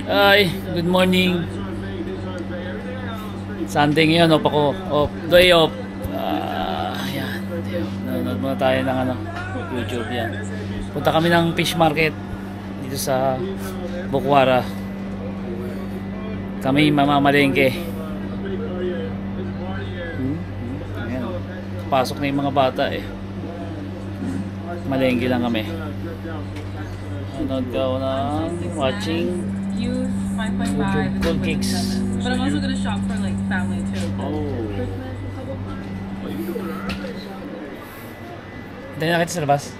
Ay, good morning. Sunday ngayon, off ako. Off, day off. Yan. Nanonood muna tayo ng YouTube yan. Punta kami ng fish market dito sa Bokwara. Kami mamamalengke. Ayan. Pasok na yung mga bata eh. Malengke lang kami. Nanonood ka ng watching Use 5.5 cool cakes. But I'm also gonna shop for like family too. Oh. Dahil nakita sa labas.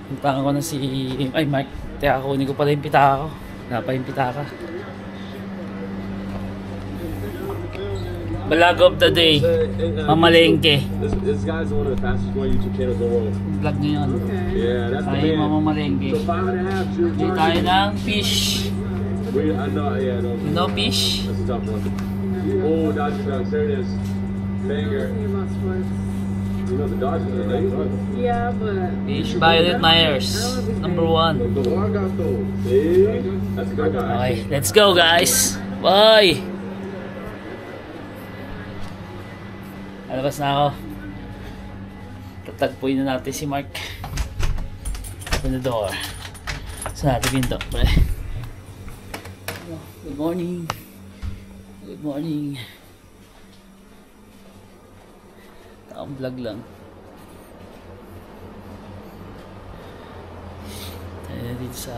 Puntahan ko na si... Ay, Mark. Teka, kunin ko pala yung pitaka ko. Wala pa yung pitaka. Vlog of the day. Mamalengke. This guy's one of the fastest growing YouTube channels in the world. Vlog niyo yun. Yeah, that's the Tayo man. mamamalengke. So 5.5 June. Hindi tayo ng fish. I know, yeah, no. No fish? That's a tough one. Oh, Dodgers Ducks. There it is. Banger. You know the Dodgers are nice, right? Yeah, but Fish Violet Myers. Number 1. See? That's a good guy. Okay, let's go guys. Bye! Alabas na ako. Tatagpuin na natin si Mark. Open the door. Saan natin pinto? Pre. Good morning. Good morning. Taong vlog lang. Tayo dito sa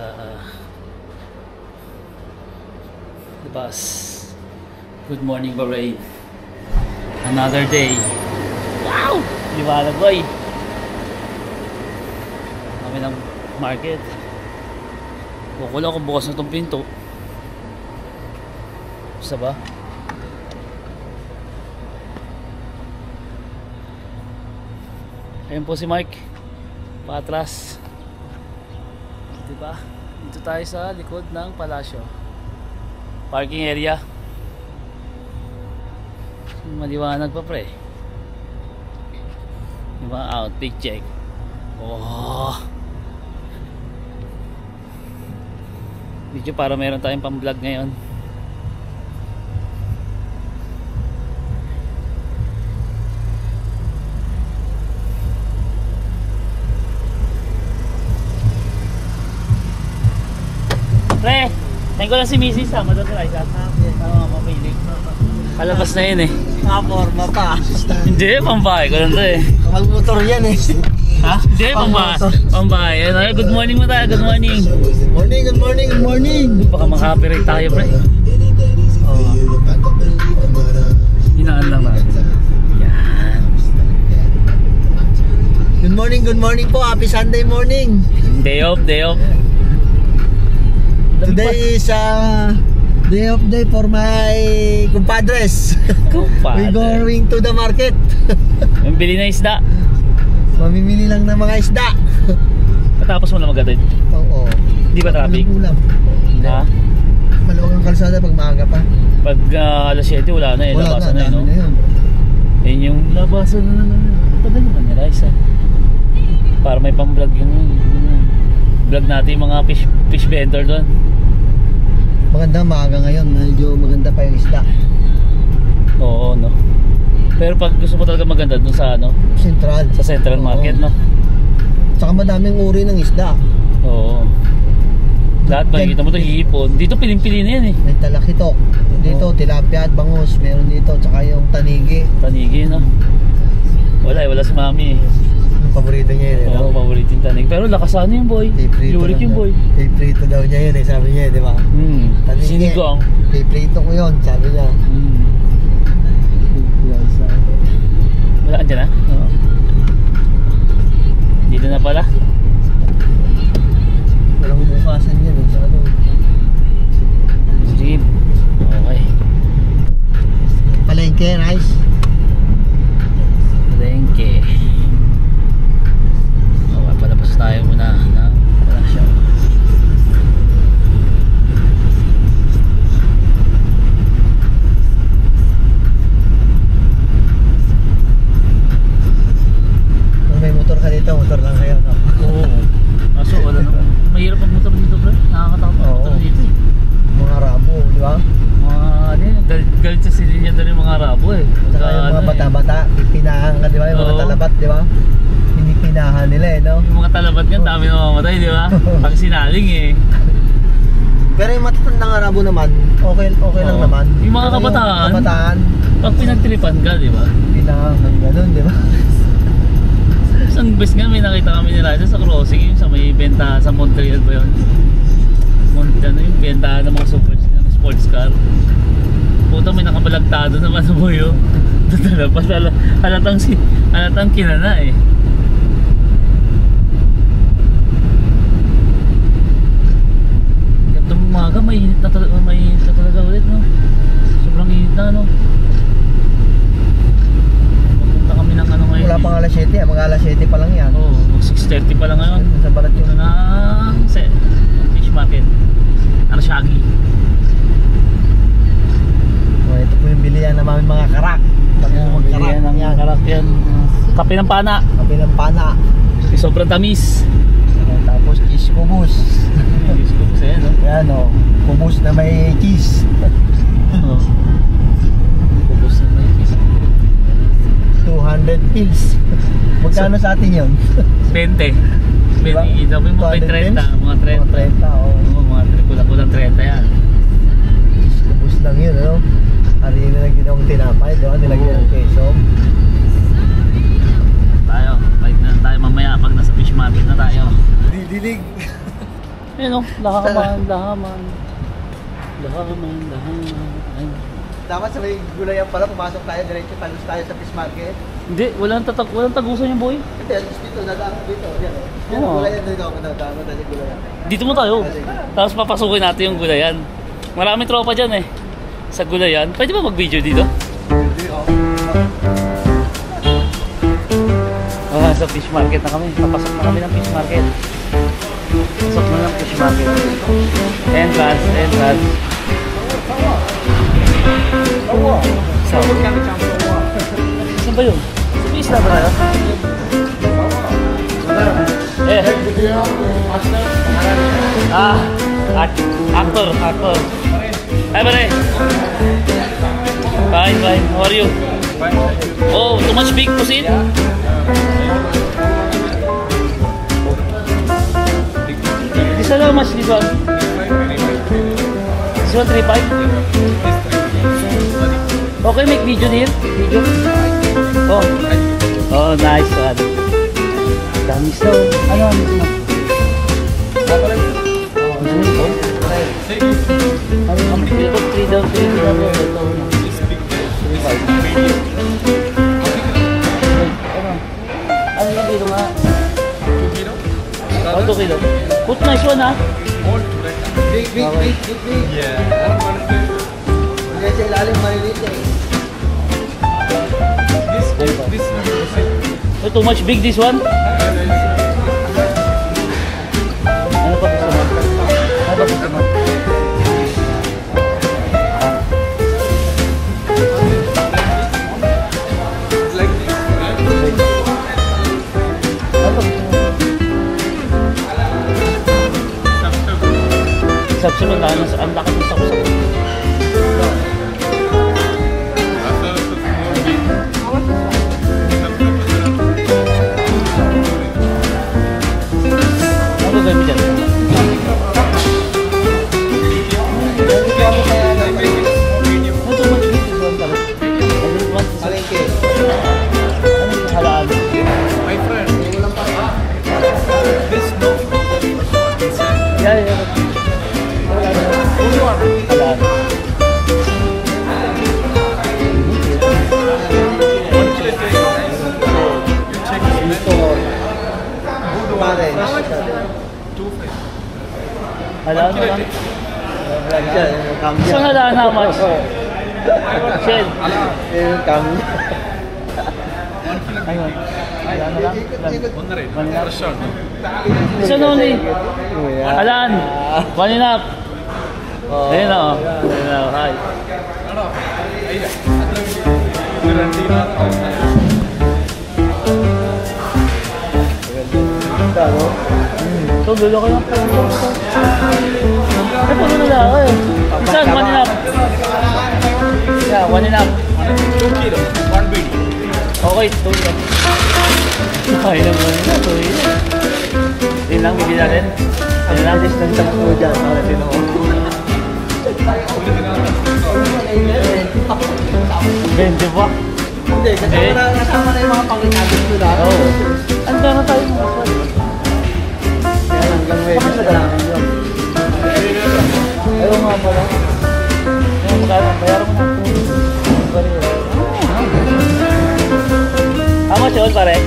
the bus. Good morning, Bahrain. Another day. Wow! Liwanag boy. Kami ng market. Buko lang kung bukas na itong pinto. Basta ba? Ayan po si Mike. Patras. Diba? Dito tayo sa likod ng palasyo. Parking area. Maliwanag pa pre. Yung mga outfit check. Oh. Video para meron tayong pang vlog ngayon. Pre, thank ko lang si Mrs. ha, Madam Raisa. Tama mapili. Palabas na yun eh. Forma pa. Hindi, pambahay ko lang to eh. Mag-motor yan eh. Ha? Hindi, pambahay. Pambahay. Ay, good morning mo tayo, good morning. Morning, good morning, good morning. Baka maka-copyright tayo, pre. Oh. Hinaan lang natin. Yan. Good morning po. Happy Sunday morning. Day off, day off. Today is day of day for my compadres. Kumpadre. We're going to the market. Yung bili na isda. Mamimili lang ng mga isda. Patapos mo na mag-atid. Oo. Di ba traffic? Ulam. Ha? Maluwag ang kalsada pag maaga pa. Pag alas 7 wala na eh. Wala Labasan na na, yun. dami na yun. Yun yung labasan na. Tagal naman nila isa. Para may pang-vlog yung vlog natin yung mga fish vendor doon. Maganda maaga ngayon. Medyo maganda pa yung isda. Oo, no. Pero pag gusto mo talaga maganda dun sa Central. sa Central Market, no. Tsaka madaming uri ng isda. Oo. Lahat makikita mo to hihipon. Dito piling-pili na yan eh. May talakitok. Dito tilapia at bangus. Meron dito. Tsaka yung tanigi. Tanigi, no. Wala si Mami eh. Yung paborito niya yun. Oo, paborito yung tanig. Pero lakas yung boy. Yurik yung boy. Favorito daw niya yun eh. Sabi niya di ba? Tanigi. Sinigang. Favorito ko yun. Sabi niya. Wala ka dyan ha? Oo. Dito na pala. Walang bukasan yan eh. Sa ano. Jeep. Okay. Palengke, rice. Palengke. Okay, palabas tayo muna ng palasyo. Kung may motor ka dito, motor lang kayo, no? nagsisilin niya doon yung mga Arabo eh. Saka yung mga bata-bata, pinahan ka, di ba? Yung mga Oo. talabat, di ba? Pinipinahan nila eh, no? Yung mga talabat nga, dami namamatay, di ba? Pag sinaling eh. Pero yung matatandang Arabo naman, okay lang Oo. naman. Yung mga Pero kabataan. kabataan, Pag pinagtripan ka, di ba? pinahan ganun, di ba? Isang best nga, may nakita kami ni Raja sa crossing, yung sa may benta sa Montreal ba yun? Ano yung benta ng mga sports car. Puta, may nakabalagtado naman sa buyo. Halatang kinana eh. Gantong umaga, may init na talaga ulit, no? Sobrang init na, no? Pupunta kami ng ano ngayon. Wala pang alas 7, mga alas 7 pa lang yan. Oo, 6:30 pa lang ngayon. Sa balat yung Ito na fish market. Arshagi. Oh, ito po yung bilihan ng mga karak. Bilihan ng karak yan. Kape ng pana. Kape ng pana. Sobrang tamis. Tapos cheese kubus. Diyos ko po sa'yo, no? Yan o, kubus na may cheese. Oo. Kubos na may cheese. 200 pills. Magkano sa atin yun? 20. Diba? Ito mo yung mga 30. Mga 30. Mga 30, oo. Oo, mga 30. Kulang-kulang 30 yan. Cheese kubus lang yun, ano? Harina na ginawang tinapay, di ba? Nilagyan ng keso. Tayo. Bike na tayo mamaya pag nasa fish market na tayo. Didilig. Ayun o. Lahaman. Ayun. Dapat sa may gulayan pala, pumasok tayo, diretso talos tayo sa fish market. Hindi, walang tagusan yung boy. Hindi, alis dito, nadaan dito. Yan o. Yan, Oo. gulayan dito ako, nadaan tayo sa gulayan. Dito mo tayo. Tapos papasukin natin yung gulayan. Maraming tropa dyan eh. Sa gulayan. Pwede ba mag-video dito? Hindi, o. Sa fish market na kami. Papasok na kami ng fish market. Pasok na ng fish market. Entrance. Saan ba yun? Sa may isla ba tayo? Actor. Hi, pare. Fine. How are you? Oh, too much big pusit? This one, how much this one? This one 3.5? Okay, make video din. Video. Oh, nice one. Dami so. Ano mo? Ano yung kilo nga? 2 kilo. Put nice one ha? Big. Yeah, I don't want to Hindi sa ilalim, maliliit eh. this Oh, too much big this one? Ano pa gusto mo? like this, right? Sabsunod na ang laki ng sabsunod. Ano gagawin mo dyan? Ano too much big this one talaga? I don't want to say. Palengke. Ano yung halaan? My friend, this no Yeah. Halaan. Pare. Halaan na lang. Yan, yung cam niya. So halaan how much? Shell. Yung cam niya. Ayun. Halaan na lang. one rate, One lap. short. This one only. Halaan. One enough. Ayun na oh. Ayun na oh. Hi. Ano? So, dulo ko yung puno. Ay, puno na lang eh. Saan? One enough. Yeah, one and a half. 2 kilo, 1 BD. Okay, 2 lang. Ay naman na, 2 yun. Yun lang, bibili natin. Ang alis ng sampu dyan. Para tinuha. 20 ba? Hindi, kasama na yung mga panginagot mo na. Oo. Ang dami tayo mga swal. Kaya hanggang Webis na namin yun. Ayaw nga pala. Ayaw magkano, bayaran mo na. How much yun pare?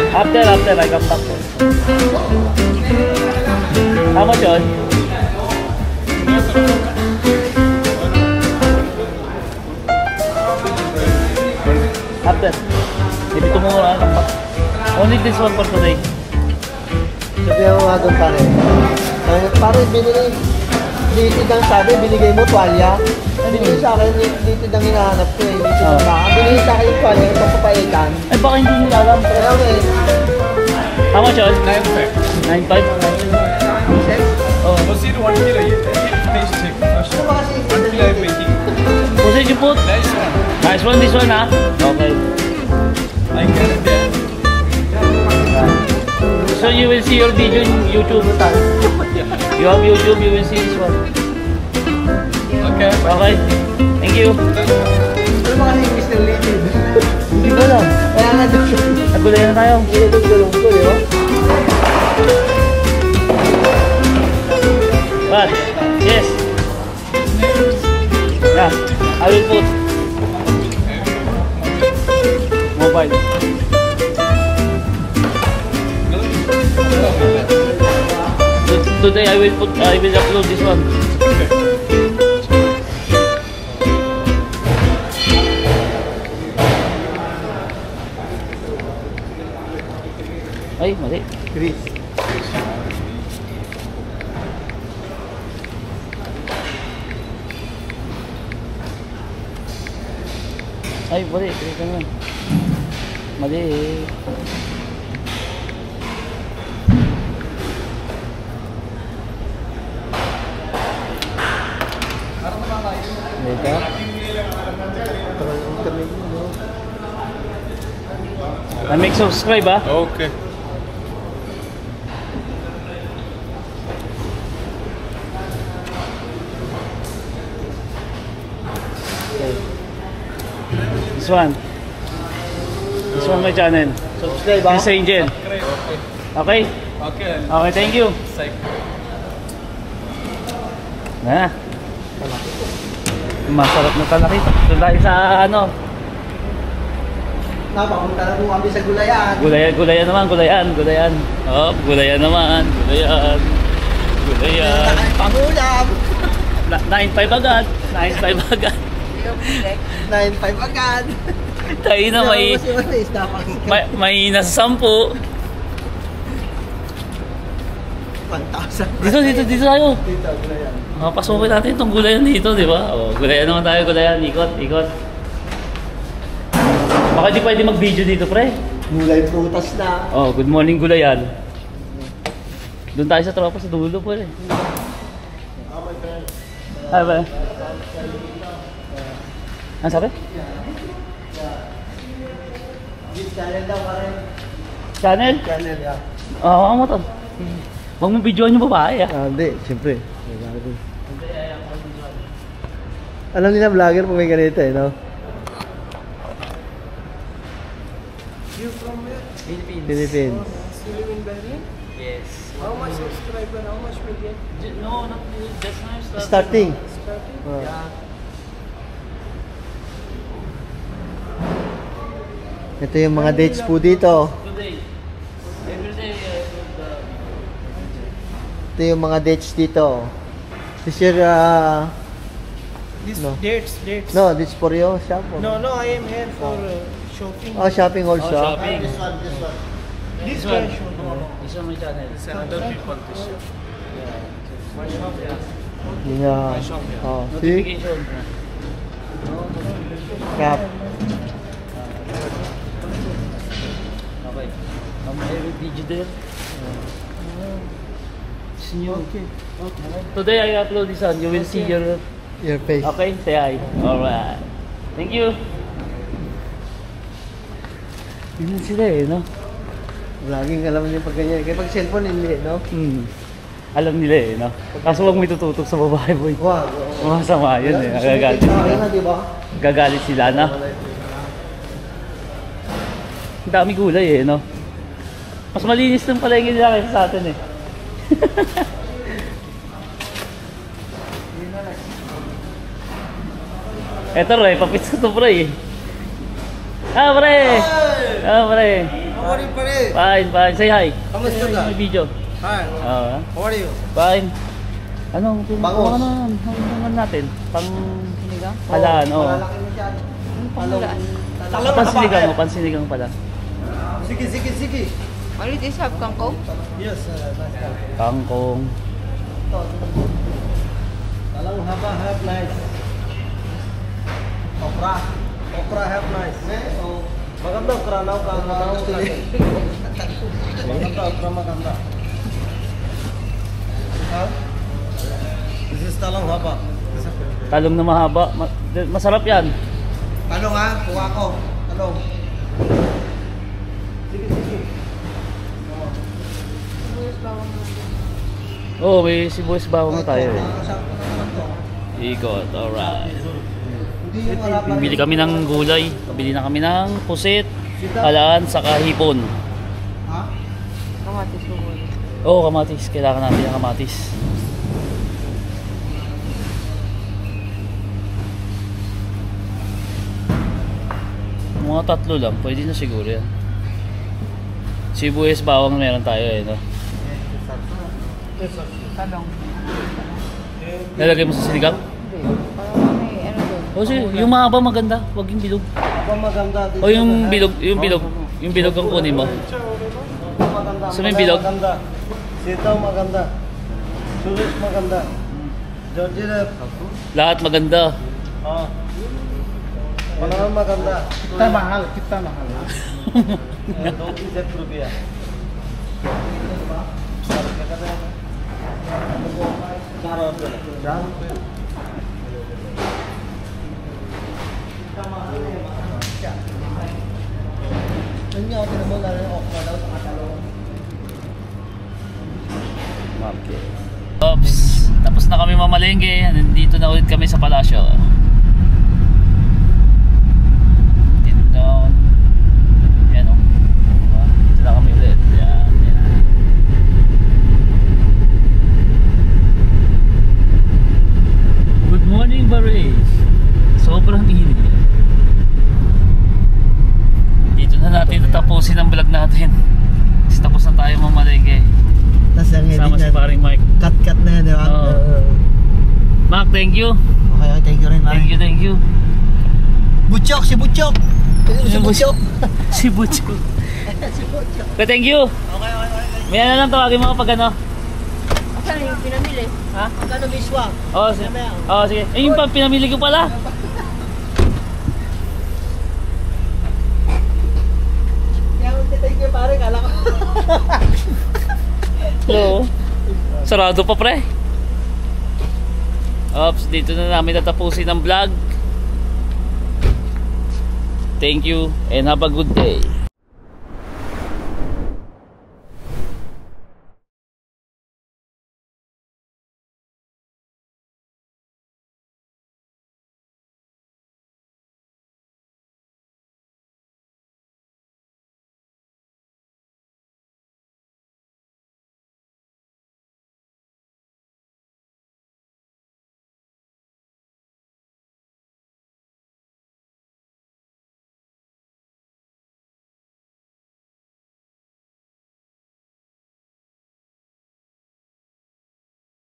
After, I come back. How much yun? After. Maybe tomorrow I'll come back. Only this one for today. Sabihan mo nga doon pare. Pare, binili. Litid ang sabi, binigay mo tuwalya. Binigay sa akin, litid ang hinahanap ko eh. Litid ang baka. Binigay sa akin yung tuwalya, yung papapaitan. Ay baka hindi nila alam. Kaya eh. How much yun? 9.5. 9.5? Oh. Proceed 1 kilo. Taste check. Ano ba kasi? 1 kilo I'm making. Pusin you put. Nice one. Nice one, this one ha? Okay. I get it there. So you will see your video in YouTube. You have YouTube, you will see this one. Okay. Okay. Thank you. Ano ba kasi yung Mr. Litid? Hindi ko alam. Kaya nga doon siya. Nagulay na tayo. Gulong-gulong ko, di ba? What? Yes. Yeah. I will put mobile. Today I will upload this one. Ay, mali. Chris. Ay, mali. Ito naman. Mali. Dito. Make subscribe ah. Okay. This one. This one my channel. Subscribe ba? Miss Angel. Okay. Okay? Okay. Okay, thank you. Psych. Na. Masarap na talaki. Doon tayo sa ano. Napapunta na po kami sa gulayan. Gulayan naman, gulayan. Oh, gulayan naman, gulayan. Pangulam! 9.5 agad. 9.5 agad. 9.5 agad. Tayo na may nasa 10. 1,000. Dito tayo. Dito, gulayan. Pasukin natin itong gulayan dito, di ba? Oh, gulayan naman tayo, gulayan. Ikot. Baka di pwede mag-video dito, pre. Gulay prutas na. Oh, good morning, gulayan. Doon tayo sa tropa sa dulo, pre. Ay, ba? Ano sabi? Channel daw pare. Channel? Channel, yeah. Oo, mo to. Huwag mo videoan yung babae, ah. Hindi, siyempre. Alam nila vlogger pag may ganito eh, no? You from where? Philippines. You live in Bahrain? Yes. How much subscriber? How much million? No, not just now. Starting. Starting? Ito yung mga dates po dito. Today. Every day, Ito yung mga dates dito. This year, This No. dates. no, this for your shop. or- No, I am here for shopping. Oh, shopping also. Oh, shopping. This This guy one. should This one my channel. It's another people to share. My shop, yeah. Yun nga. Oh, see? Notification. Cap. Okay. I will video there. new. Okay. Today I upload this one. You will see your... Your face. Okay, say hi. Alright. Thank you. Ganyan sila eh, no? Laging alam niyo pag ganyan. Kaya pag cellphone, hindi, no? Alam nila eh, no? Kaso huwag mo itututok sa babae, boy. Wow. Masama yun eh. Gagalit Sa akin sila. na, di ba? Gagalit sila na. Ang dami gulay eh, no? Mas malinis ng palengke nila kaysa sa atin eh. Eto pre, papits ko to pre. Ah pre! Ah pre. How are you, pare? Fine, fine. Say hi. Kamusta ka? May video. Hi. How are you? Fine. Ano? Bangos. Ano natin? Pang sinigang? Halaan, oo. Malalaki masyado. Talong. Pansinigang mo, pansinigang pala. Sige, sige, sige. Why did this have kangkong? Yes, nice. Kangkong. Talong haba, have nice. Okra. Okra have nice. Maganda okra na maganda okra maganda. This is talong haba. Talong na mahaba. Masarap yan. Talong ha, kuha ko. Talong. Sige, sige. Oo, may sibuyas bawang na tayo eh. Makakasama ko naman to. Ikot, alright. Hindi yung harapan. Bili kami ng gulay. Bili na kami ng pusit, halaan, saka hipon. Ha? Kamatis mo muna. Oo, kamatis. Kailangan natin ng kamatis. Mga 3 lang. Pwede na siguro yan. Sibuyas bawang meron tayo eh, no? Talong. Nalagay mo sa sinigang? Parang may ano doon. O sige, yung mahaba maganda. Huwag yung bilog. Aba maganda. O yung bilog, yung bilog ang kunin mo. Maganda. Sa may bilog? Maganda. Sitaw maganda. Sulis maganda. Georgie Rep. Lahat maganda. Oh. Panaman maganda. Kita mahal, kita mahal. 27 rupiah. Okay. Oops, tapos na kami mamalengke. Nandito na ulit kami sa palasyo. Dito down. Yan o. Diba? Dito na kami ulit. Yan, yan. Good morning, Baris. Sobrang init. Dito na natin tatapusin ang vlog natin. Kasi tapos na tayo mamalengke. Tapos ang Sama si paring Mike. cut na yan, di ba? Oo. Mac, thank you. Okay, thank you rin, Thank you, thank you. Butchok, si Butchok. Si Butchok. Si Butchok. Si Butchok. Okay, thank you. Okay. May ano lang tawagin mo pag ano. Saan yung pinamili? Ha? Magkano biswa? Oo, sige. Oo, sige. Eh, yung pang pinamili ko pala. Kaya thank you pare, kala ko. Hello. Sarado pa pre. Ops, dito na namin tatapusin ang vlog. Thank you and have a good day.